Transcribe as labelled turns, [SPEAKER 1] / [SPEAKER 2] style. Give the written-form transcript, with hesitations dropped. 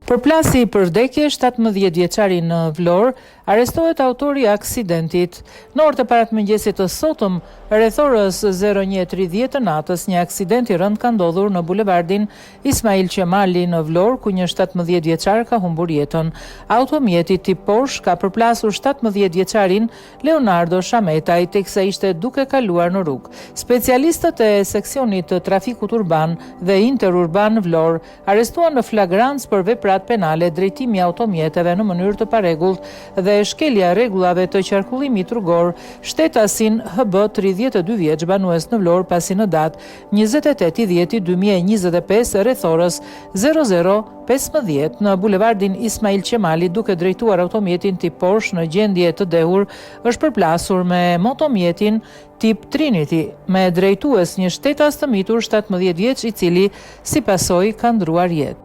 [SPEAKER 1] Përplasi për vdekje 17 vjeçari në Vlorë, arrestohet autori i aksidentit. Në orët e paratmëngjesit të sotëm, rreth orës 01:30 të natës, një aksident i rënd ka ndodhur në bulevardin Ismail Qemali në Vlorë, ku një 17 vjeçar ka humbur jetën. Automjeti tip Porsche ka përplasur 17 vjeçarin Leonardo Shametaj teksa ishte duke kaluar në rrugë. Specialistët e seksionit të trafikut urban dhe interurban Vlorë arrestuan në flagrancë për veprat penale drejtimi automjeteve në mënyrë të parregullt dhe shkelja e rregullave të qarkullimit rrugor shtetasin HB 32 vjeç banues në Vlorë, pasi në datë 28/10/2025 rreth orës 00:15 në bulevardin Ismail Qemali, duke drejtuar automjetin tip Porsche në gjendje të dehur, është përplasur me motomjetin tip Trinity me drejtues një shtetas të mitur 17 vjeç, i cili si pasojë ka ndruar jetë.